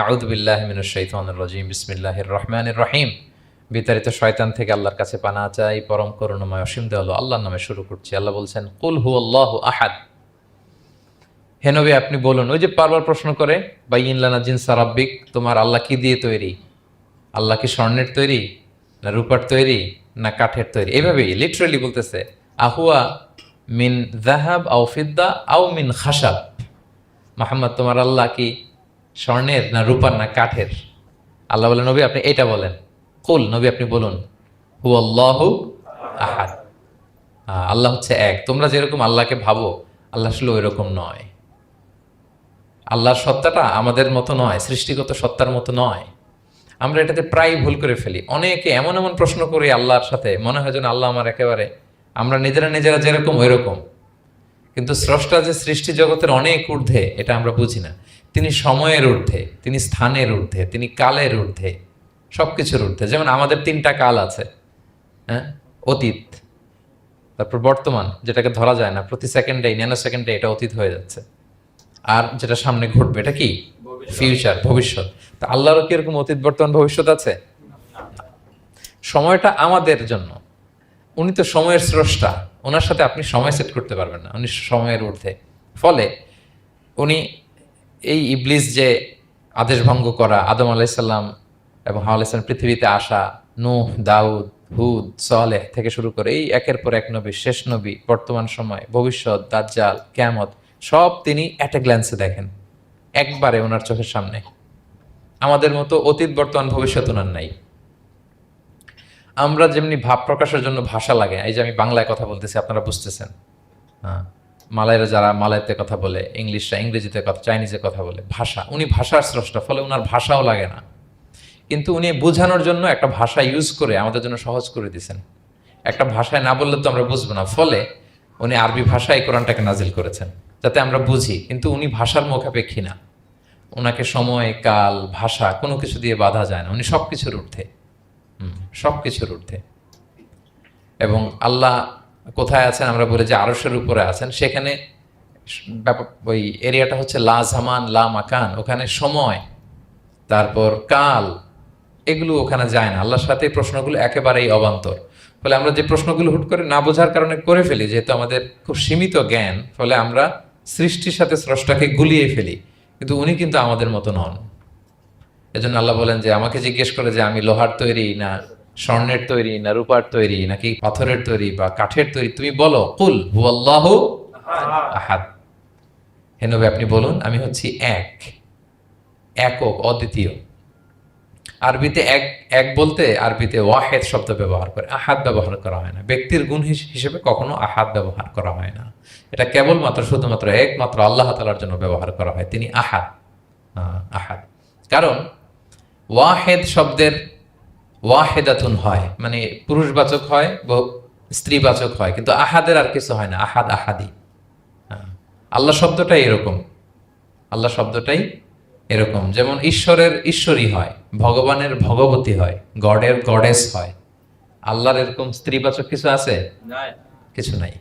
আউযু বিল্লাহি মিনাশ শাইতানির রাজিম। বিসমিল্লাহির রহমানির রহিম। বিতাড়িত শয়তান থেকে আল্লাহর কাছে পানাহ চাই, পরম করুণাময় অসীম দয়ালু আল্লাহর নামে শুরু করছি। আল্লাহ বলছেন, কুল হুয়াল্লাহু আহাদ। হে নবী, আপনি বলুন। ওই যে বারবার প্রশ্ন করে, বাইয়িন লানা জিনসা রাব্বিক, তোমার আল্লাহ কি দিয়ে তৈরি? আল্লাহ কি স্বর্ণের তৈরি, না রূপার তৈরি, না কাঠের তৈরি? এইভাবেই লিটারালি বলতেছে, আহুয়া মিন যাহাব আও ফিদ্দা আও মিন খাশাব। মুহাম্মদ, তোমার আল্লাহ কি স্বর্ণের, না রূপার, না কাঠের? আল্লাহ বলেন, নবী আপনি এটা বলেন। কুল, নবী আপনি বলুন, হু আল্লাহু আহাদ। আল্লাহ হচ্ছে এক। তোমরা যেরকম আল্লাহকে ভাবো, আল্লাহ আসলে ওই রকম নয়। আল্লাহর সত্তাটা আমাদের মতো নয়, সৃষ্টিগত সত্তার মতো নয়। আমরা এটাতে প্রায় ভুল করে ফেলি। অনেকে এমন এমন প্রশ্ন করি আল্লাহর সাথে, মনে হয় যেন আল্লাহ আমার একেবারে, আমরা নিজেরা নিজেরা যেরকম ওই রকম। কিন্তু স্রষ্টা যে সৃষ্টি জগতের অনেক ঊর্ধ্বে, এটা আমরা বুঝি না। তিনি সময়ের ঊর্ধ্বে, তিনি স্থানের ঊর্ধ্বে, তিনি কালের ঊর্ধ্বে, সবকিছুর ঊর্ধ্বে। যেমন আমাদের তিনটা কাল আছে, হ্যাঁ, অতীত, তারপর বর্তমান, যেটাকে ধরা যায় না, প্রতি সেকেন্ডে, ন্যানো সেকেন্ডে এটা অতীত হয়ে যাচ্ছে, আর যেটা সামনে ঘটবে এটা কি? ফিউচার, ভবিষ্যৎ। তা আল্লাহরও কি এরকম অতীত, বর্তমান, ভবিষ্যৎ আছে? সময়টা আমাদের জন্য। উনি তো সময়ের স্রষ্টা, ওনার সাথে আপনি সময় সেট করতে পারবেন না, উনি সময়ের ঊর্ধ্বে। ফলে উনি এই ইবলিস যে আদেশ ভঙ্গ করা, আদম আলাইসাল্লাম এবং হাওয়া আলাইসাল্লাম পৃথিবীতে আসা, নূহ, দাউদ, হুদ, সালেহ থেকে শুরু করে এই একের পর এক নবী, শেষ নবী, বর্তমান সময়, ভবিষ্যৎ, দাজ্জাল, কিয়ামত, সব তিনি অ্যাট এ গ্ল্যান্সে দেখেন, একবারে ওনার চোখের সামনে। আমাদের মতো অতীত, বর্তমান, ভবিষ্যৎ ওনার নাই। আমরা যেমনি ভাব প্রকাশের জন্য ভাষা লাগে, এই যে আমি বাংলায় কথা বলতেছি, আপনারা বুঝতেছেন। হ্যাঁ, মালাইরা যারা মালাইতে কথা বলে, ইংলিশরা ইংরেজিতে কথা, চাইনিজে কথা বলে, ভাষা, উনি ভাষার স্রষ্টা, ফলে ওনার ভাষাও লাগে না। কিন্তু উনি বোঝানোর জন্য একটা ভাষা ইউজ করে আমাদের জন্য সহজ করে দিয়েছেন। একটা ভাষায় না বললে তো আমরা বুঝবো না, ফলে উনি আরবি ভাষায় কোরআনটাকে নাজিল করেছেন যাতে আমরা বুঝি। কিন্তু উনি ভাষার মুখাপেক্ষী না, ওনাকে সময়, কাল, ভাষা কোনো কিছু দিয়ে বাধা যায় না। উনি সব কিছুর ঊর্ধ্বে, সব কিছুর ঊর্ধ্বে। এবং আল্লাহ কোথায় আছেন? আমরা বলি যে আরশের উপরে আছেন। সেখানে ওই এরিয়াটা হচ্ছে লা জামান লা মাকান, ওখানে সময়, তারপর কাল, এগুলো ওখানে যায় না। আল্লাহর সাথে এই প্রশ্নগুলো একেবারেই অবান্তর। ফলে আমরা যে প্রশ্নগুলো হুট করে না বোঝার কারণে করে ফেলি, যেহেতু আমাদের খুব সীমিত জ্ঞান, ফলে আমরা সৃষ্টির সাথে স্রষ্টাকে গুলিয়ে ফেলি। কিন্তু উনি কিন্তু আমাদের মতো নন। এজন্য আল্লাহ বলেন যে আমাকে জিজ্ঞেস করে যে আমি লোহার তৈরি, না স্বর্ণের তৈরি, না রূপার তৈরি, নাকি পাথরের তৈরি বা কাঠের তৈরি, তুমি বলো, কুল হুয়াল্লাহু আহাদ। হে নবী আপনি বলুন, আমি হচ্ছি এক, একক, অদ্বিতীয়। আরবিতে এক, এক বলতে আরবিতে ওয়াহেদ শব্দ ব্যবহার করে, আহাদ ব্যবহার করা হয় না। ব্যক্তির গুণ হিসেবে কখনো আহাদ ব্যবহার করা হয় না। এটা কেবলমাত্র, শুধুমাত্র, একমাত্র আল্লাহ তাআলার জন্য ব্যবহার করা হয়। তিনি আহাদ, আহাদ। কারণ ওয়াহেদ শব্দের ওয়াহেদাতুন হয়, মানে পুরুষবাচক হয়, স্ত্রীবাচক হয়, কিন্তু আহাদের আর কিছু হয় না। আহাদ, আহাদি। আল্লাহ শব্দটাই এরকম, আল্লাহ শব্দটাই এরকম। যেমন ঈশ্বরের ঈশ্বরী হয়, ভগবানের ভগবতী হয়, গডের গডেস হয়। আল্লাহর এরকম স্ত্রীবাচক কিছু আছে? কিছু নাই।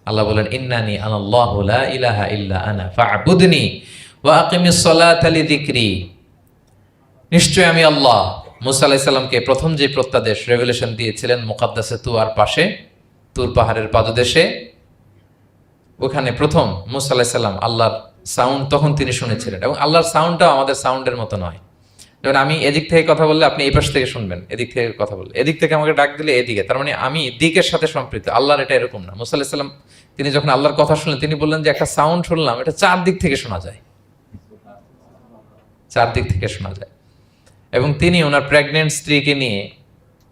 আল্লাহ বলেন, ইন্নানি আনাল্লাহু লা ইলাহা ইল্লা আনা ফা'বুদনি ওয়া আকিমিস সালাতা লিযিকরি। নিশ্চয় আমি আল্লাহ। মুসা আলাইহিস সালামকে প্রথম যে প্রত্যাদেশ, রেভেলেশন দিয়েছিলেন মুকাদ্দাসে তুয়ার পাশে, তুর পাহাড়ের পাদদেশে, ওখানে প্রথম মুসা আলাইহিস সালাম আল্লাহর সাউন্ড তখন তিনি শুনেছিলেন। এবং আল্লাহর সাউন্ডটাও আমাদের সাউন্ডের মতো নয়। যেমন আমি এদিক থেকে কথা বললে আপনি এই পাশ থেকে শুনবেন, এদিক থেকে কথা বললে, এদিক থেকে আমাকে ডাক দিলে এদিকে, তার মানে আমি দিকের সাথে সম্পৃক্ত। আল্লাহর এটা এরকম না। মুসা আলাইহিস সালাম তিনি যখন আল্লাহর কথা শুনলেন, তিনি বললেন যে একটা সাউন্ড শুনলাম, এটা চারদিক থেকে শোনা যায়, চারদিক থেকে শোনা যায়। এবং তিনি ওনার প্রেগনেন্ট স্ত্রীকে নিয়ে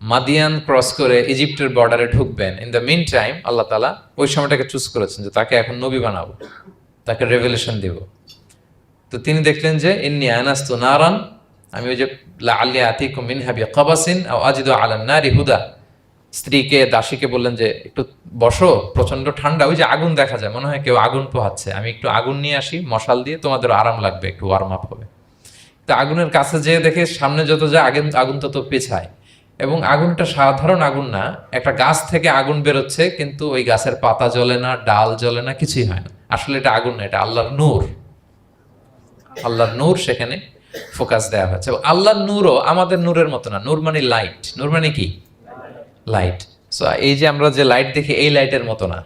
মাদিয়ান ক্রস করে ইজিপ্টের বর্ডারে ঢুকবেন। ইন দ্য মিন টাইম আল্লাহ তাআলা ওই সময়টাকে চুজ করেছেন যে তাকে এখন নবী বানাবো, তাকে রেভেলেশন দিব। তো তিনি দেখলেন যে ইন্নী আনাস্তু নারান, আমি ওই যে লাআল্লি আতিকুম মিনহা বিকাবাসিন আও আজিদু আলান নারি হুদা, স্ত্রীকে, দাসীকে বললেন যে একটু বসো, প্রচন্ড ঠান্ডা, ওই যে আগুন দেখা যায়, মনে হয় কেউ আগুন পোহাচ্ছে, আমি একটু আগুন নিয়ে আসি, মশাল দিয়ে, তোমাদের আরাম লাগবে, একটু ওয়ার্ম আপ হবে। তো আগুনের কাছে যেয়ে দেখে সামনে যত যায় আগুন তত পেছায়। এবং আগুনটা সাধারণ আগুন না, একটা গাছ থেকে আগুন বেরোচ্ছে, কিন্তু ওই গাছের পাতা জ্বলে না, ডাল জ্বলে না, কিছুই হয় না। আসলে এটা আগুন না, এটা আল্লাহর নূর। আল্লাহর নূর সেখানে ফোকাস দেওয়া হয়েছে। আল্লাহর নূরও আমাদের নূরের মতো না। নূর মানে লাইট। নূর মানে কি? লাইট। সো এই যে আমরা যে লাইট দেখি, এই লাইটের মতো না।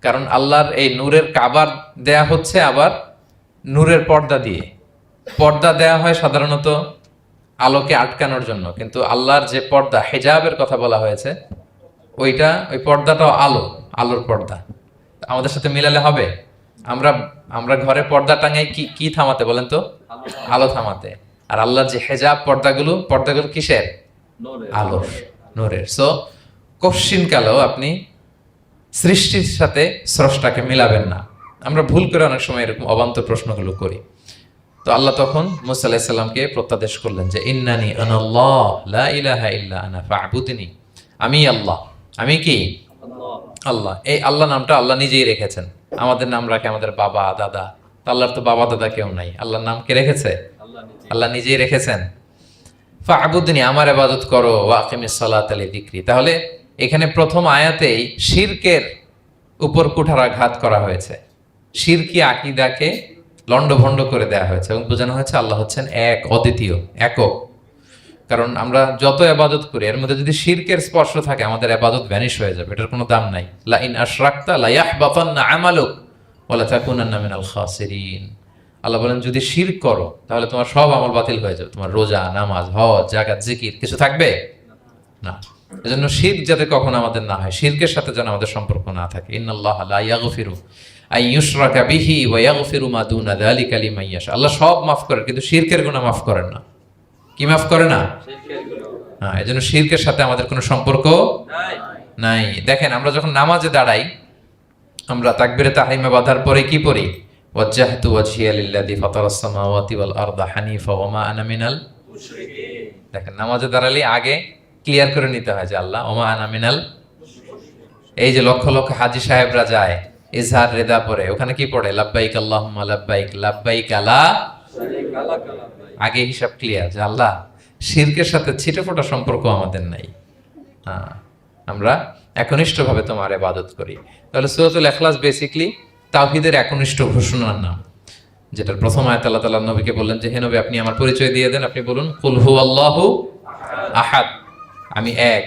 কারণ আল্লাহর এই নূরের কাবার দেয়া হচ্ছে আবার নূরের পর্দা দিয়ে। পর্দা দেয়া হয় সাধারণত আলোকে আটকানোর জন্য, কিন্তু আল্লাহর যে পর্দা, হেজাবের কথা বলা হয়েছে, ওই পর্দাটাও আলোর পর্দা। আমাদের সাথে মিলালে হবে? আমরা আমরা ঘরে পর্দা টাঙাই কি কি থামাতে বলেন তো? আলো থামাতে। আর আল্লাহর যে হেজাব পর্দাগুলো কিসের? আলোর, নূরের। সো কশ্চিনকালেও আপনি সৃষ্টির সাথে স্রষ্টাকে মিলাবেন না। আমরা ভুল করে অনেক সময় এরকম অবান্তর প্রশ্নগুলো করি। তো আল্লাহ তখন মুসা আলাইহিস সালামকে প্রত্যাদেশ করলেন যে ইন্নানি আনাল্লাহ লা ইলাহা ইল্লা আনা ফা'বুদনি। আমি আল্লাহ। আমি কি? আল্লাহ। এই আল্লাহ নামটা আল্লাহ নিজেই রেখেছেন। আমাদের নাম রাখে আমাদের বাবা দাদা। আল্লাহর তো বাবা দাদা কেউ নাই। আল্লাহর নাম কে রেখেছে? আল্লাহ নিজেই রেখেছেন। ফা'বুদনি, আমার ইবাদত করো, ওয়া আকিমিস সালাতা লিযিকরি। তাহলে এখানে প্রথম আয়াতেই শিরকের উপর কুঠারাঘাত করা হয়েছে। শিরকি আকীদাকে লন্ডভন্ড করে দেওয়া হয়েছে এবং বোঝানো হয়েছে আল্লাহ হচ্ছেন এক, অদ্বিতীয়, একক। কারণ আমরা যত ইবাদত করি এর মধ্যে যদি শিরকের স্পর্শ থাকে আমাদের ইবাদত ভ্যানিশ হয়ে যাবে, এটার কোনো দাম নাই। লা ইন আশরাকতা লা ইয়াহবাতান্না আমালুক ওয়া লা তাকুনান্না মিনাল খাসিরিন। আল্লাহ বলেন যদি শিরক করো তাহলে তোমার সব আমল বাতিল হয়ে যাবে। তোমার রোজা, নামাজ, হজ, যাকাত, জিকির কিছু থাকবে না। এজন্য শিরক যাতে কখনো আমাদের না হয়, শিরকের সাথে যেন আমাদের সম্পর্ক না থাকে। ইন্নাল্লাহা লা ইয়াগফিরু আন ইউশরাকা বিহি ওয়া ইয়াগফিরু মা দুনা যালিকা লিমান ইয়াশা। আল্লাহ সব মাফ করেন কিন্তু শিরকের গুনাহ মাফ করেন না। কি মাফ করে না? হ্যাঁ, এজন্য শিরকের সাথে আমাদের কোনো সম্পর্ক নাই। দেখেন আমরা যখন নামাজে দাঁড়াই, আমরা তাকবীরে তাহরিমে বাঁধার পরে কি পড়ি? ওয়াজ্জাহতু ওয়াজহিয়া লিল্লাযী ফাতারাস সামাওয়াতি ওয়াল আরদা হানিফা ওয়া মা আনা মিনাল মুশরিকিন। দেখেন নামাজে দাঁড়ালে আগে ক্লিয়ার করে নিতে হয় যে আল্লাহ ওয়া মা আনা মিনাল। এই যে লক্ষ লক্ষ হাজী সাহেবরা যায় ইজহার রিদা পড়ে, ওখানে কি পড়ে? লাব্বাইক আল্লাহুম্মা লাব্বাইক লাব্বাইক লা শারীকা লাক লাব্বাইক। আগে হিসাব ক্লিয়ার যে আল্লাহ শিরকের সাথে ছিটেফোঁটা সম্পর্ক আমাদের নাই। আমরা একনিষ্ঠভাবে তোমার ইবাদত করি। তাহলে সূরাতুল ইখলাস বেসিক্যালি তাওহীদের একনিষ্ঠ ঘোষণার নাম, যেটার প্রথম আয়াত আল্লাহ তাআলা নবীকে বললেন যে হে নবী আপনি আমার পরিচয় দিয়ে দেন। আপনি বলুন কুল হুয়াল্লাহু আহাদ, আমি এক,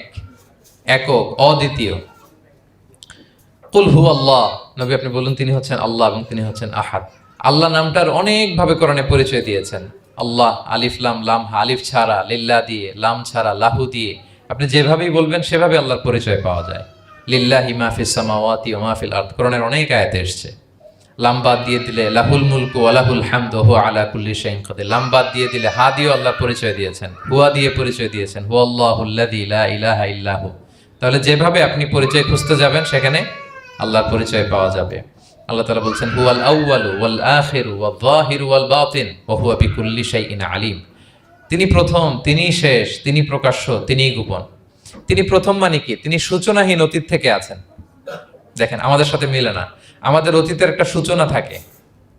একক, অদ্বিতীয়। কুল হুয়াল্লাহ, নবী আপনি বলুন তিনি হচ্ছেন আল্লাহ এবং তিনি হচ্ছেন আহাদ। আল্লাহ নামটার অনেকভাবে কোরআনে পরিচয় দিয়েছেন। আল্লাহ আলিফ লাম, লাম আলিফ ছাড়া, লিল্লাহ দিয়ে, লাম ছাড়া, লাহু দিয়ে, আপনি যেভাবেই বলবেন সেভাবে আল্লাহর পরিচয় পাওয়া যায়। লিল্লাহি মা ফিস সামাওয়াতি ওয়া মা ফিল আরদ, কোরআনের অনেক আয়াতে এসেছে। লাম বাদ দিয়ে দিলে লাহুল মুলকু ওয়া লাহুল হামদু ওয়া হুয়া আলা কুল্লি শাইইন কাদির। লাম বাদ দিয়ে দিলে হা দিয়ে আল্লাহর পরিচয় দিয়েছেন, হুয়া দিয়ে পরিচয় দিয়েছেন, হুয়াল্লাহুল্লাযী লা ইলাহা ইল্লাহু। তাহলে যেভাবে আপনি পরিচয় খুঁজতে যাবেন সেখানে আল্লাহর পরিচয় পাওয়া যাবে। আল্লাহ তাআলা বলছেন হুয়াল আউয়ালু ওয়াল আখিরু ওয়াল যাহিরু ওয়াল বাতিন ওয়া হুয়া বিকুল্লি শাইইন আলিম। তিনি প্রথম, তিনি শেষ, তিনি প্রকাশ্য, তিনি গোপন। তিনি প্রথম মানে কি? তিনি সূচনাহীন অতীত থেকে আছেন। দেখেন আমাদের সাথে মিলে না। আমাদের অতীতের একটা সূচনা থাকে,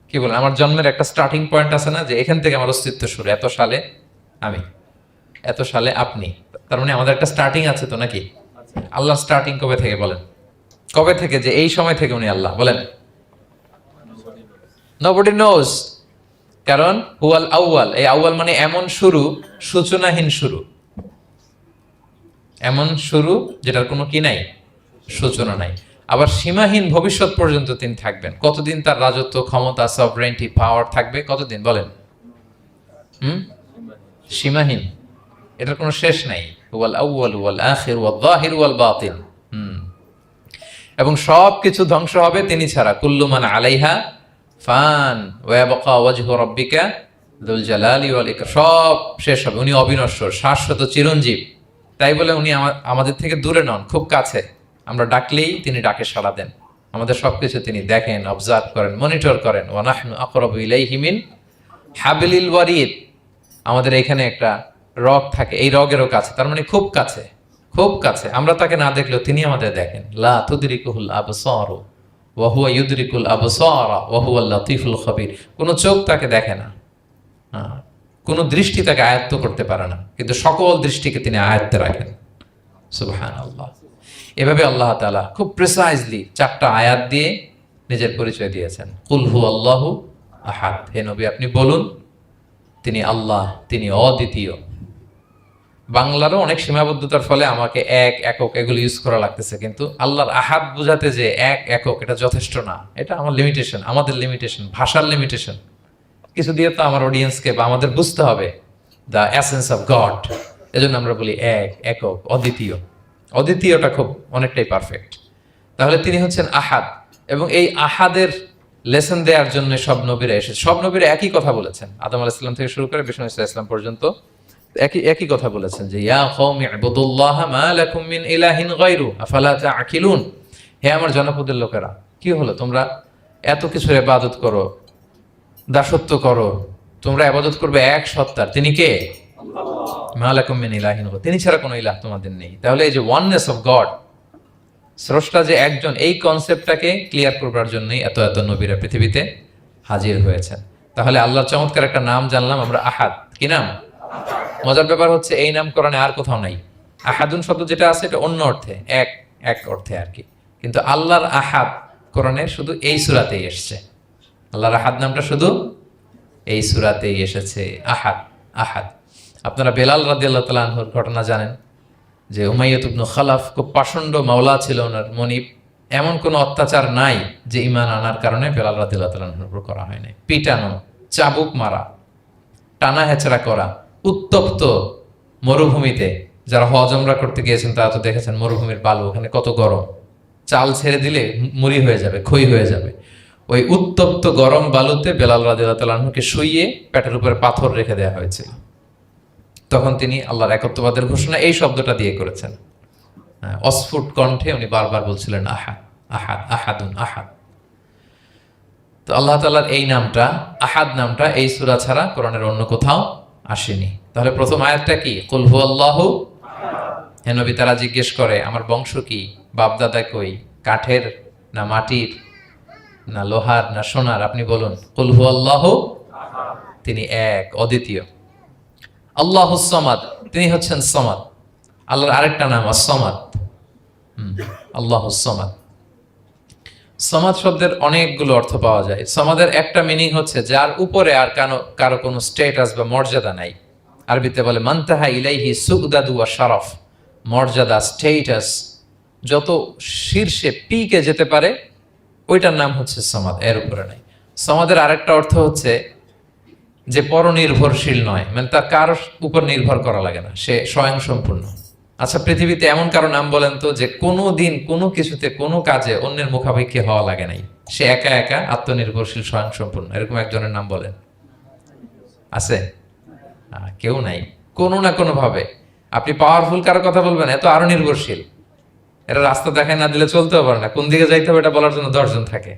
কি বলেন? আমার জন্মের একটা স্টার্টিং পয়েন্ট আছে না, যে এখান থেকে আমার অস্তিত্ব শুরু, এত সালে আমি, এত সালে আপনি। তার মানে আমাদের একটা স্টার্টিং আছে তো নাকি? আল্লাহ স্টার্টিং কবে থেকে বলেন? কবে থেকে যে এই সময় থেকে উনি আল্লাহ বলেন? Nobody knows, কারণ হুয়াল আউয়াল, এই আউয়াল মানে এমন শুরু, সূচনাহীন শুরু, এমন শুরু যেটার কোনো কি নাই, সূচনা নাই। আবার সীমাহীন ভবিষ্যৎ পর্যন্ত তিনি থাকবেন। কতদিন তার রাজত্ব, ক্ষমতা, সভরেন্টি, পাওয়ার থাকবে? কতদিন বলেন? সীমাহীন, এটার কোনো শেষ নাই। হুয়াল আউয়াল ওয়াল আখির ওয়াল যাহির ওয়াল বাতিন। এবং সব কিছু ধ্বংস হবে তিনি ছাড়া। কুল্লু মান আলাইহা ফান ওয়া ইয়াবকা ওয়াজহু রাব্বিকা যুল জালালি ওয়াল ইকরাম। সব শেষ হবে, উনি অবিনশ্বর, শাশ্বত, চিরঞ্জীব। তাই বলে উনি আমাদের থেকে দূরে নন, খুব কাছে। আমরা ডাকলেই তিনি ডাকে সাড়া দেন। আমাদের সবকিছু তিনি দেখেন, অবজার্ভ করেন, মনিটর করেন। ওয়া নাহনু আকরাবু ইলাইহি মিন হাবলিল ওয়ারিদ। আমাদের এখানে একটা রগ থাকে, এই রগেরও কাছে, তার মানে খুব কাছে, খুব কাছে। আমরা তাকে না দেখলেও তিনি আমাদের দেখেন। লা তুদরিকুহুল আবসার ওয়া হুয়া ইউদরিকুল আবসার ওয়া হুয়াল লাতীফুল খবীর। কোনো চোখ তাকে দেখে না, কোনো দৃষ্টি তাকে আয়ত্ত করতে পারে না, কিন্তু সকল দৃষ্টিকে তিনি আয়ত্তে রাখেন। সুবহানাল্লাহ। এভাবে আল্লাহ তাআলা খুব প্রিসাইজলি 4টা আয়াত দিয়ে নিজের পরিচয় দিয়েছেন। কুল হুয়াল্লাহু আহাদ, হে নবী আপনি বলুন তিনি আল্লাহ, তিনি অদ্বিতীয়। বাংলারও অনেক সীমাবদ্ধতার ফলে আমাকে এক, একক এগুলো ইউজ করা লাগতেছে, কিন্তু আল্লাহর আহাদ বোঝাতে যে এক, একক এটা যথেষ্ট না। এটা আমার লিমিটেশন, আমাদের লিমিটেশন, ভাষার লিমিটেশন। কিছু দিয়ে তো আমার অডিয়েন্সকে বা আমাদের বুঝতে হবে দ্য এসেন্স অফ গড। এজন্য আমরা বলি এক, একক, অদ্বিতীয়। অদ্বিতীয়টা খুব অনেকটাই পারফেক্ট। তাহলে তিনি হচ্ছেন আহাদ, এবং এই আহাদের লেসন দেওয়ার জন্য সব নবীরা এসেছে। সব নবীরা একই কথা বলেছেন, আদম আলাইহিস সালাম থেকে শুরু করে বিষ্ণু ইসা ইসলাম পর্যন্ত একই কথা বলেছেন যে ইয়া কওমি ইবুদুল্লাহ মা লাকুম মিন ইলাহিন গায়রু আফালা তাআকিলুন। হে আমার জনপদের লোকেরা, কি হলো তোমরা এত কিছুর ইবাদত করো, দাসত্ব করো, তোমরা ইবাদত করবে এক সত্তার, তিনি কে? মা লাকুম মিন ইলাহিন গায়রু, তিনি ছাড়া কোনো ইলাহ তোমাদের নেই। তাহলে এই যে ওয়াননেস অফ গড, স্রষ্টা যে একজন, এই কনসেপ্টটাকে ক্লিয়ার করবার জন্যই এত এত নবীরা পৃথিবীতে হাজির হয়েছেন। তাহলে আল্লাহর চমৎকার একটা নাম জানলাম আমরা, আহাদ। কি নাম? মজার ব্যাপার হচ্ছে এই নাম কোরআনে আর কোথাও নাই। আহাদুন শব্দ যেটা আছে এটা অন্য অর্থে, এক এক অর্থে আর কি, কিন্তু আল্লাহর আহাদ কোরআনে শুধু এই সূরাতেই এসেছে। আল্লাহর আহাদ নামটা শুধু এই সূরাতেই এসেছে, আহাদ আহাদ। আপনারা বেলাল রাদিয়াল্লাহু তাআলা আনহুর ঘটনা জানেন যে উমাইয়া ইবনে খালাফ খুব পাষণ্ড মাওলা ছিল ওনার, মনিব। এমন কোনো অত্যাচার নাই যে ঈমান আনার কারণে বেলাল রাদিয়াল্লাহু তাআলা আনহুর উপর করা হয় নাই। পিটানো, চাবুক মারা, টানা হেচড়া করা, উত্তপ্ত মরুভূমিতে। যারা হজ ওমরা করতে গিয়েছেন তারা তো দেখেছেন মরুভূমির বালু, ওখানে কত গরম, চাল ছেড়ে দিলে মুড়ি হয়ে যাবে, খই হয়ে যাবে। ওই উত্তপ্ত গরম বালুতে বেলাল রাদিয়াল্লাহু তাআলা আনহুকে শুইয়ে পেটের উপরে পাথর রেখে দেওয়া হয়েছিল। তখন তিনি আল্লাহর একত্ববাদের ঘোষণা এই শব্দটা দিয়ে করেছেন। অস্ফুট কণ্ঠে উনি বারবার বলছিলেন আহাদ আহাদ আহাদুন আহাদ। তো আল্লাহ তাআলার এই নামটা, আহাদ নামটা, এই সূরা ছাড়া কোরআনের অন্য কোথাও আসেনি। তাহলে প্রথম আয়াতটা কি? কুল হুয়াল্লাহু। হে নবী, তারা জিজ্ঞেস করে আমার বংশ কি, বাপদাদা কই, কাঠের না মাটির না লোহার না সোনার, আপনি বলুন কুল হুয়াল্লাহু, তিনি এক, অদ্বিতীয়। আল্লাহুস সামাদ, তিনি হচ্ছেন সামাদ। আল্লাহর আরেকটা নাম আস-সামাদ, আল্লাহুস সামাদ। সামাদ শব্দের অনেকগুলো অর্থ পাওয়া যায়। সামাদের একটা মিনিং হচ্ছে যার উপরে আর কারো কোনো স্ট্যাটাস বা মর্যাদা নাই। আরবিতে বলে মানতাহা ইলাইহি সুগদাদু ওয়া শারাফ, মর্যাদা, স্ট্যাটাস যত শীর্ষে পিকে যেতে পারে ওইটার নাম হচ্ছে সামাদ, এর উপরে নাই। সামাদের আরেকটা অর্থ হচ্ছে যে পরনির্ভরশীল নয়, মানে তার কারো উপর নির্ভর করা লাগে না, সে স্বয়ংসম্পূর্ণ। আচ্ছা, পৃথিবীতে এমন কারো নাম বলেন তো যে কোনো দিন কোনো কিছুতে কোনো কাজে অন্যের মুখাপেক্ষী হওয়া লাগে নাই, সে একা একা আত্মনির্ভরশীল, স্বয়ংসম্পূর্ণ, এরকম একজনের নাম বলেন। আছে? কেউ নাই। কোনো না কোনো ভাবে আপনি পাওয়ারফুল কারো কথা বলবেন, এত আরো নির্ভরশীল, এরা রাস্তা দেখায় না দিলে চলতেও পারে না, কোন দিকে যাইতে হবে এটা বলার জন্য 10 জন থাকে,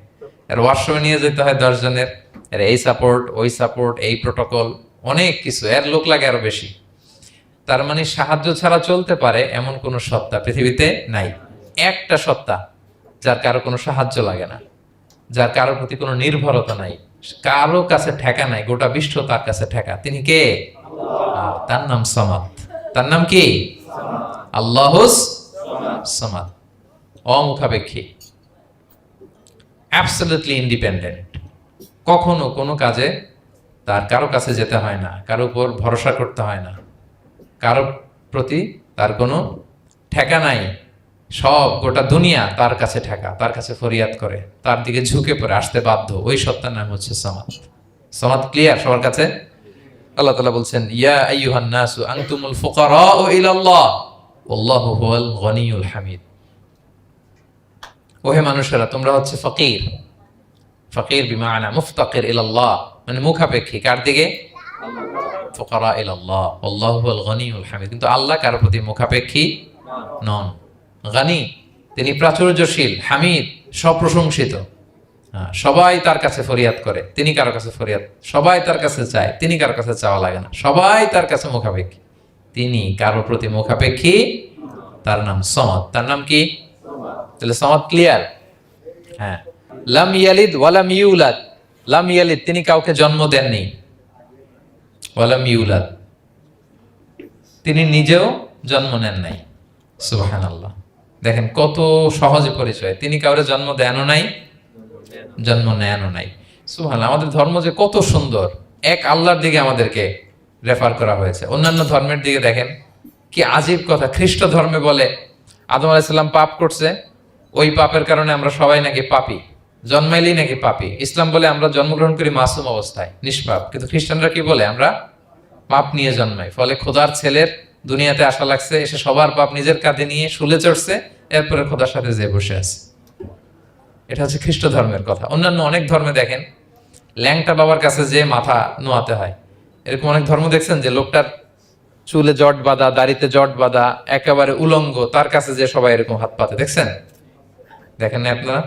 এর ওয়াশরুমে নিয়ে যেতে হয় 10 জনের, এর এই সাপোর্ট ওই সাপোর্ট, এই প্রোটোকল, অনেক কিছু, এর লোক লাগে আরো বেশি। তার মানে সাহায্য ছাড়া চলতে পারে এমন কোন সত্তা পৃথিবীতে নাই। একটা সত্তা যার কারো কোনো সাহায্য লাগে না, যার কারোর প্রতি কোনো নির্ভরতা নাই, কারো কাছে ঠেকা নাই, গোটা বিশ্ব তার কাছে ঠেকা, তিনি কে? তার নাম সামাদ। তার নাম কি? আল্লাহুস সামাদ, অমুখাপেক্ষী, অ্যাবসলিউটলি ইন্ডিপেন্ডেন্ট। কখনো কোনো কাজে তার কারো কাছে যেতে হয় না, কারো উপর ভরসা করতে হয় না, কারো প্রতি তার কোনো ঠেকা নাই। সব গোটা দুনিয়া তার কাছে ঠেকা, তার কাছে ফরিয়াদ করে, তার দিকে ঝুঁকে পড়ে আসতে বাধ্য। ওই সত্তার নাম হচ্ছে সামাদ। সামাদ ক্লিয়ার সবার কাছে? আল্লাহ তাআলা বলছেন ইয়া আইয়ুহান নাসু আনতুমুল ফুকারাউ ইলাল্লাহ ওয়াল্লাহু হুয়াল গনিয়ুল হামিদ। ওহে মানুষেরা, তোমরা হচ্ছে ফকির। ফকির বিমানা মুফতাকির ইলাল্লাহ, মানে মুখাপেক্ষী কার দিকে? ফুকারা ইলাল্লাহ আল্লাহু হুয়াল গনিয়ুল হামিদ। কিন্তু আল্লাহ কারো প্রতি মুখাপেক্ষী নন। গনি, তিনি প্রাচুর্যশীল, হামিদ, সপ্রশংসিত। সবাই তার কাছে ফরিয়াদ করে, তিনি কারো কাছে ফরিয়াদ, সবাই তার কাছে চায়, তিনি কারো কাছে চাওয়া লাগে না, সবাই তার কাছে মুখাপেক্ষী, তিনি কারো প্রতি মুখাপেক্ষী। তার নাম সামাদ। তার নাম কি? তাহলে সামাদ ক্লিয়ার। হ্যাঁ, লাম ইয়ালিদ ওয়ালাম ইউলাদ। লাম ইয়ালিদ, তিনি কাউকে জন্ম দেননি। ওয়ালাম ইউলাদ, তিনি নিজেও জন্ম নেন নাই। সুবহানাল্লাহ, দেখেন কত সহজে পরিচয়। তিনি কাউরে জন্ম দেনও নাই, জন্ম নেনও নাই। সুবহানাল্লাহ, আমাদের ধর্ম যে কত সুন্দর। এক আল্লাহর দিকে আমাদেরকে রেফার করা হয়েছে। অন্যান্য ধর্মের দিকে দেখেন কি আজীব কথা, খ্রিস্ট ধর্মে বলে আদম আলাইহিস সালাম পাপ করছে, ওই পাপের কারণে আমরা সবাই নাকি পাপী, জন্মাইলেই নাকি পাপী। ইসলাম বলে আমরা জন্মগ্রহণ করি মাসুম অবস্থায়, নিষ্পাপ। কিন্তু খ্রিস্টানরা কি বলে, আমরা পাপ নিয়ে জন্মাই, ফলে খোদার ছেলের দুনিয়াতে আসা লাগছে, এসে সবার পাপ নিজের কাঁধে নিয়ে শুলে চড়ছে, এরপরে খোদার সাথে যে বসে আছে। এটা হচ্ছে খ্রিস্ট ধর্মের কথা। অন্যান্য অনেক ধর্মে দেখেন ল্যাংটা বাবার কাছে যে মাথা নোয়াতে হয়, এরকম অনেক ধর্ম দেখছেন যে লোকটার চুলে জট বাঁধা, দাড়িতে জট বাঁধা, একেবারে উলঙ্গ, তার কাছে যে সবাই এরকম হাত পাতে, দেখছেন? দেখেন না আপনারা?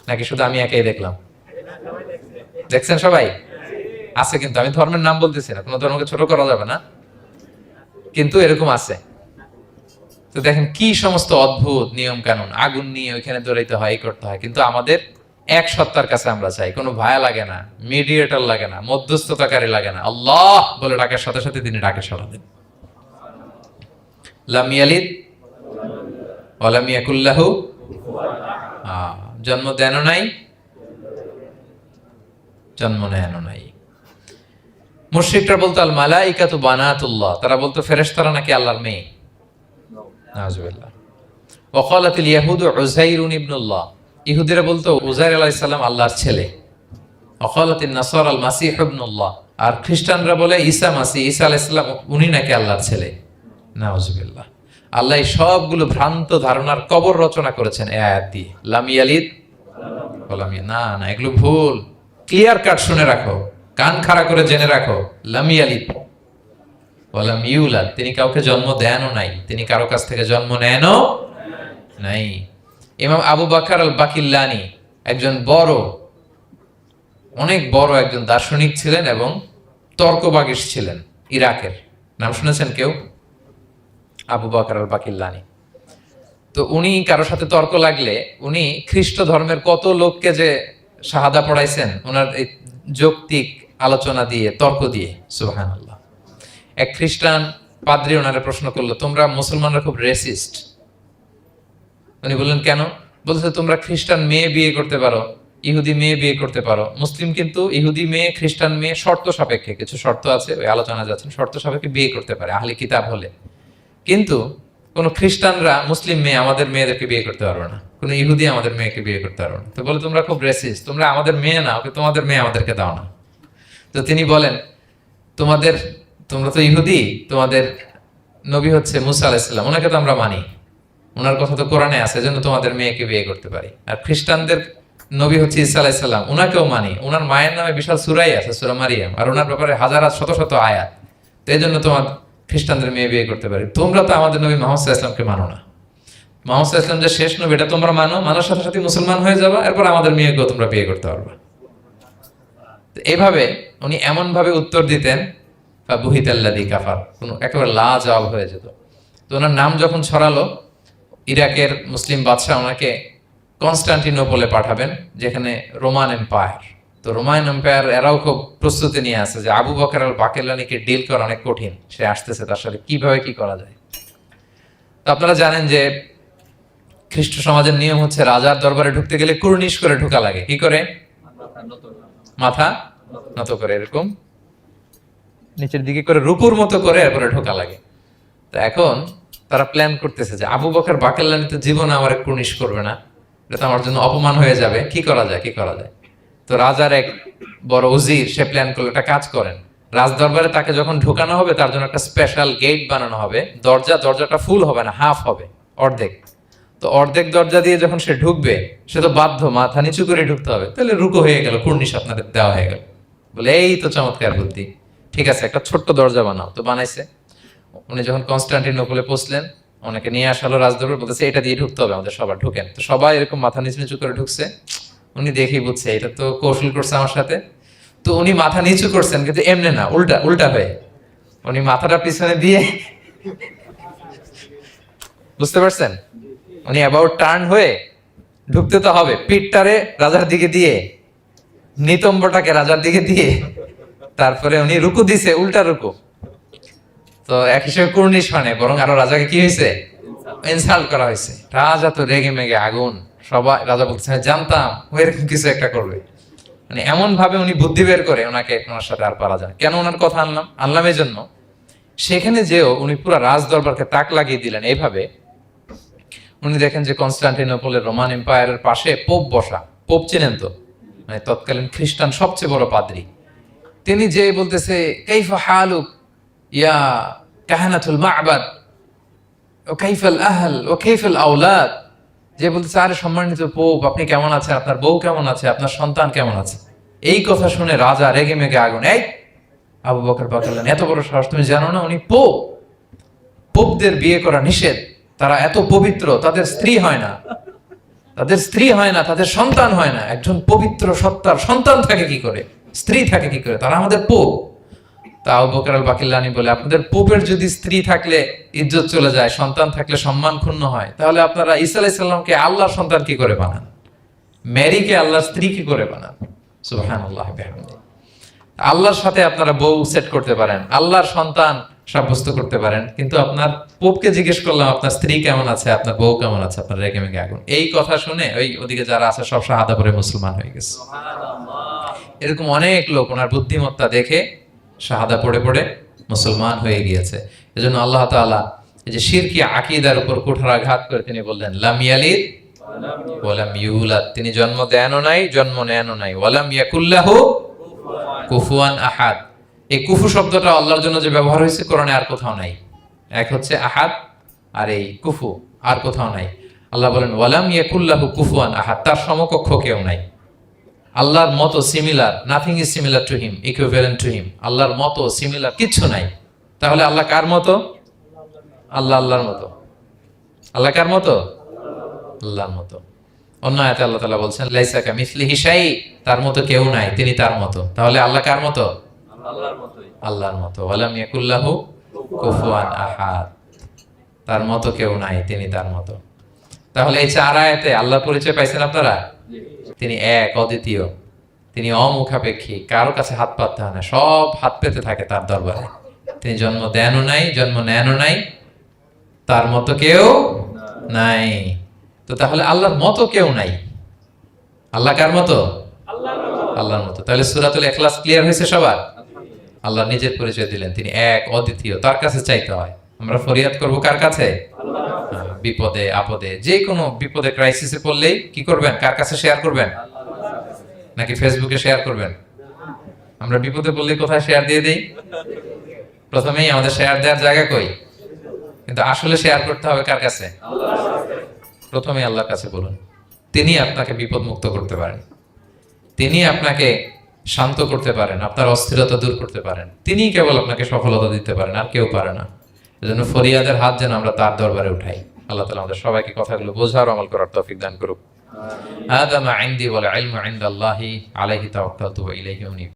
নাকি শুধু আমি একাই দেখলাম? দেখছেন সবাই? আছে, কিন্তু আমি ধর্মের নাম বলতেছি না, কোনো ধর্মকে ছোট করা যাবে না, কিন্তু এরকম আছে। তো দেখেন কি সমস্ত অদ্ভুত নিয়ম কানুন, আগুন নিয়ে ওইখানে দৌড়াইতে হয়, করতে হয়। কিন্তু আমাদের এক সত্তার কাছে আমরা চাই, কোনো ভায়া লাগে না, মিডিয়েটর লাগে না, মধ্যস্থতাকারী লাগে না, আল্লাহ বলে ডাকার সাথে সাথে তিনি ডাকে সাড়া দেন। লাম ইয়ালিদ ওয়া লাম ইয়াকুল লাহু, জন্ম দেনও নাই, জন্ম নেনও নাই। মুশরিকরা বলতো আল মালাইকাতু বানাতুল্লাহ, তারা বলতো ফেরেশতারা নাকি আল্লাহর মেয়ে। নাউজুবিল্লাহ। ওয়া ক্বালাতিল ইয়াহুদু উযাইরুন ইবনুল্লাহ, ইহুদিরা বলতো উযাইর আলাইহিস সালাম আল্লাহর ছেলে। ওয়া ক্বালাতিন নাসারা আল মাসীহ ইবনুল্লাহ, আর খ্রিস্টানরা বলে ঈসা মাসীহ, ঈসা আলাইহিস সালাম উনি নাকি আল্লাহর ছেলে। নাউজুবিল্লাহ। আল্লাহ সবগুলো ভ্রান্ত ধারণার কবর রচনা করেছেন এই আয়াত দিয়ে। লাম ইয়ালিদ ওয়া লাম ইউলাদ, না না, এগুলো ভুল। ক্লিয়ার কাট শুনে রাখো, কান খাড়া করে জেনে রাখো, লাম ইয়ালিদ ওয়া লাম ইউলাদ, তিনি কাউকে জন্ম দেনও নাই, তিনি কারো কাছ থেকে জন্ম নেনও নাই। ইমাম আবু বকর আল বাকিল্লানি একজন বড়, অনেক বড় একজন দার্শনিক ছিলেন এবং তর্কবাগীশ ছিলেন, ইরাকের। নাম শুনেছেন কেউ? আবু বকর আল বাকিল্লানি। তো উনি কারোর সাথে তর্ক লাগলে উনি খ্রিস্ট ধর্মের কত লোককে যে শাহাদা পড়াইছেন ওনার এই যৌক্তিক আলোচনা দিয়ে, তর্ক দিয়ে। সুবহানাল্লাহ। এক খ্রিস্টান পাদ্রী ওনারে প্রশ্ন করলো, তোমরা মুসলমানরা খুব রেসিস্ট। উনি বললেন কেন? বলছে তোমরা খ্রিস্টান মেয়ে বিয়ে করতে পারো, ইহুদি মেয়ে বিয়ে করতে পারো, মুসলিম কিন্তু ইহুদি মেয়ে, খ্রিস্টান মেয়ে শর্ত সাপেক্ষে, কিছু শর্ত আছে, ওই আলোচনা যাচ্ছেন, শর্ত সাপেক্ষে বিয়ে করতে পারে আহলি কিতাব হলে। কিন্তু কোন খ্রিস্টানরা মুসলিম মেয়ে আমাদের মেয়েদেরকে বিয়ে করতে পারবে না, কোন ইহুদি আমাদের মেয়েকে বিয়ে করতে পারবে না। তো বলে তোমরা খুব রেসিস্ট, তোমরা আমাদের মেয়ে না, ওকে তোমাদের মেয়ে আমাদেরকে দাও না। তো তিনি বলেন তোমরা তো ইহুদি, তোমাদের নবী হচ্ছে মুসা আলাইহিস সালাম, ওনাকে তো আমরা মানি, ওনার কথা তো কোরআনে আছে, এজন্য তোমাদের মেয়েকে বিয়ে করতে পারি। আর খ্রিস্টানদের নবী হচ্ছে ঈসা আলাইহিস সালাম, ওনাকেও মানি, ওনার মায়ের নামে বিশাল সূরাই আছে, সূরা মারিয়াম, আর ওনার ব্যাপারে হাজার শত শত আয়াত, তো এই জন্য তোমার খ্রিস্টানদের মেয়ে বিয়ে করতে পারি। তোমরা তো আমাদের নবী মুহাম্মদ সাল্লাল্লাহু আলাইহি ওয়াসাল্লামকে মানো না। মুহাম্মদ সাল্লাল্লাহু আলাইহি ওয়াসাল্লাম যে শেষ নবী এটা তোমরা মানো, মানার সাথে সাথে মুসলমান হয়ে যাবে, এরপর আমাদের মেয়েকেও তোমরা বিয়ে করতে পারবে। এইভাবে উনি এমন ভাবে উত্তর দিতেন, বুহিতাল্লাযী কাফার, কোনো একেবারে লাজবাব হয়ে যেত। তো ওনার নাম যখন ছড়ালো, ইরাকের মুসলিম বাদশাহ ওনাকে কনস্টান্টিনোপলে পাঠাবেন, যেখানে রোমান এম্পায়ার। তো রোমান এম্পায়ার এরাও খুব প্রস্তুতি নিয়ে আসে যে আবু বকর আল বাকিল্লানিকে ডিল করা অনেক কঠিন, সে আসতেছে, তার সাথে কিভাবে কি করা যায়। তো আপনারা জানেন যে খ্রিস্ট সমাজের নিয়ম হচ্ছে রাজার দরবারে ঢুকতে গেলে কুর্নিশ করে ঢোকা লাগে। কি করে? মাথা নত করে, এরকম নিচের দিকে করে রূপুর মতো করে এরপরে ঢোকা লাগে। তো এখন তারা প্ল্যান করতেছে যে আবু বকর বাকিল্লানি তো জীবনে আমার কুর্নিশ করবে না, এটা তো আমার জন্য অপমান হয়ে যাবে, কি করা যায়। তো রাজার এক বড় উজির সে প্ল্যান করলো, একটা কাজ করেন, রাজ দরবারে তাকে যখন ঢোকানো হবে তার জন্য একটা স্পেশাল গেট বানানো হবে, দরজাটা ফুল হবে না, হাফ হবে, অর্ধেক। তো অর্ধেক দরজা দিয়ে যখন সে ঢুকবে, সে তো বাধ্য মাথা নিচু করে ঢুকতে হবে, তাহলে রুকো হয়ে গেল, কুর্নিশ আপনাদের দেওয়া হয়ে গেল। বলে এই তো চমৎকার বুদ্ধি, ঠিক আছে একটা ছোট্ট দরজা বানাও। তো বানাইছে। উনি যখন কনস্টান্টিনোপলে পৌঁছলেন, ওনাকে নিয়ে আসালো রাজদরবার, বলতেছে এটা দিয়ে ঢুকতে হবে আমাদের, সবার ঢুকেন। তো সবাই এরকম মাথা নিচু করে ঢুকছে। উনি দেখেই বুঝছে এটা তো কৌশল করছে আমার সাথে। তো উনি মাথা নিচু করছেন, কিন্তু এমনি না, উল্টা হয়ে উনি মাথাটা পিছনে দিয়ে, বুঝতে পারছেন, উনি অ্যাবাউট টার্ন হয়ে ঢুকতে তো হবে, পিঠটারে রাজার দিকে দিয়ে, নিতম্বটাকে রাজার দিকে দিয়ে, তারপরে উনি রুকু দিছে, উল্টা রুকু। তো এক হিসেবে কুর্নিশ মানে, বরং আরো রাজাকে কি হয়েছে, ইনসাল্ট করা হয়েছে। রাজা তো রেগে মেগে আগুন। সবাই রাজা বলতেছে জানতাম ও এরকম কিছু একটা করবে। মানে এমন ভাবে উনি বুদ্ধি বের করে ওনাকে ওনার সাথে আর পারা যায়। কেন ওনার কথা আনলাম এই জন্য, সেখানে যেও উনি পুরো রাজ দরবারকে তাক লাগিয়ে দিলেন এইভাবে। উনি দেখেন যে কনস্টান্টিনোপলের রোমান এম্পায়ারের পাশে পোপ বসা, পোপ চেনেন তো, মানে তৎকালীন খ্রিস্টান সবচেয়ে বড় পাদ্রী। তিনি যে বলতেছে কাইফা হালুক ইয়া কাহানাতুল মা'বাদ ও কাইফাল আহল ও কাইফাল আওলাদ, যে বলতেছে আরে সম্মানিত পোপ আপনি কেমন আছেন, আপনার বউ কেমন আছে, আপনার সন্তান কেমন আছে। এই কথা শুনে রাজা রেগে মেগে আগুন। এই আবু বকর বললেন এত বড় সাহস, তুমি জানো না উনি পোপ? পোপদের বিয়ে করা নিষেধ, তারা এত পবিত্র, তাদের স্ত্রী হয় না, তাদের সন্তান হয় না। একজন পবিত্র সত্তার সন্তান থাকে কি করে, স্ত্রী থাকে কি করে, তারা আমাদের পোপ। তা আবু বকর আল বাকিল্লানি বলে আপনাদের পোপের যদি স্ত্রী থাকলে ইজ্জত চলে যায়, সন্তান থাকলে সম্মান ক্ষুণ্ণ হয়, তাহলে আপনারা ঈসা আলাইহিস সালামকে আল্লাহর সন্তান কি করে বানান, মেরিকে আল্লাহর স্ত্রী কি করে বানান। সুবহানাল্লাহ বিহামদিহি। আল্লাহর সাথে আপনারা বউ সেট করতে পারেন, আল্লাহর সন্তান সাব্যস্ত করতে পারেন, কিন্তু আপনার পোপকে জিজ্ঞেস করলাম আপনার স্ত্রী কেমন আছে, আপনার বউ কেমন আছে, আপনার রেগে মেগে আগুন। এই কথা শুনে ওই ওদিকে যারা আছে সব শাহাদা পড়ে মুসলমান হয়ে গেছে। এরকম অনেক লোক ওনার বুদ্ধিমত্তা দেখে শাহাদা পড়ে পড়ে মুসলমান হয়ে গিয়েছে। এজন্য আল্লাহ তাআলা এই যে শিরকি আকীদার উপর কুঠারাঘাত করে তিনি বললেন লাম ইয়ালিদ ওয়া লাম ইউলাদ, তিনি জন্ম দেনও নাই জন্ম নেনও নাই, ওয়া লাম ইয়াকুল্লাহু কুফুয়ান আহাদ। এই কুফু শব্দটা আল্লাহর জন্য যে ব্যবহার হয়েছে কোরআনে আর কোথাও নাই। এক হচ্ছে আহাদ আর এই কুফু, আর কোথাও নাই। আল্লাহ বলেন ওয়ালাম ইয়াকুল্লাহু কুফুয়ান আহাদ, তার সমকক্ষ কেউ নাই। আল্লাহর মতো similar, nothing is similar to him, equivalent to him. আল্লাহর মতো সিমিলার কিচ্ছু নাই। তাহলে আল্লাহ কার মতো? আল্লাহর মতো। আল্লাহ কার মতো? আল্লাহর মতো। অন্য আয়াতে আল্লাহ তাআলা বলছেন লাইসা কামিসলিহি শাই, তার মতো কেউ নাই, তিনি তার মতো। তাহলে আল্লাহ কার মতো? আল্লাহর মতো। ওয়ালাম ইয়াকুল্লাহু কুফুয়ান আহাদ, তার মতো কেউ নাই, তিনি তার মতো। তাহলে এই চার আয়াতে আল্লাহর পরিচয় পাইছেন আপনারা? তিনি এক, অদ্বিতীয়, তিনি অমুখাপেক্ষী, কারো কাছে হাত পাততে হয় না, সব হাত পেতে থাকে তার দরবারে। তিনি জন্ম দেনও নাই জন্ম নেনও নাই, তার মতো কেউ নাই। তো তাহলে আল্লাহর মতো কেউ নাই। আল্লাহ কার মতো? আল্লাহর মতো। তাহলে সূরাতুল ইখলাস ক্লিয়ার হয়েছে সবার? আল্লাহ নিজের পরিচয় দিলেন, তিনি এক, অদ্বিতীয়, তার কাছে চাইতে হয়। আমরা ফরিয়াদ করব কার কাছে? বিপদে আপদে, যে কোনো বিপদে ক্রাইসিসে পড়লেই কি করবেন? কার কাছে শেয়ার করবেন? নাকি ফেসবুকে শেয়ার করবেন? আমরা বিপদে পড়লে কোথায় শেয়ার দিয়ে দেই? প্রথমেই আমাদের শেয়ার দেওয়ার জায়গা কই? কিন্তু আসলে শেয়ার করতে হবে কার কাছে? প্রথমে আল্লাহর কাছে বলুন। তিনি আপনাকে বিপদ মুক্ত করতে পারেন, তিনি আপনাকে শান্ত করতে পারেন, আপনার অস্থিরতা দূর করতে পারেন, তিনি কেবল আপনাকে সফলতা দিতে পারেন, আর কেউ পারে না। এজন্য ফরিয়াদের হাত যেন আমরা তার দরবারে উঠাই। আল্লাহ তাআলা আমাদের সবাইকে কথাগুলো বোঝার আমল করার তৌফিক দান করুক। হাদা মা ইনদি ওয়াল ইলমু ইনদাল্লাহি আলাইহি তাওয়াক্কালতু ওয়া ইলাইহি উনীব।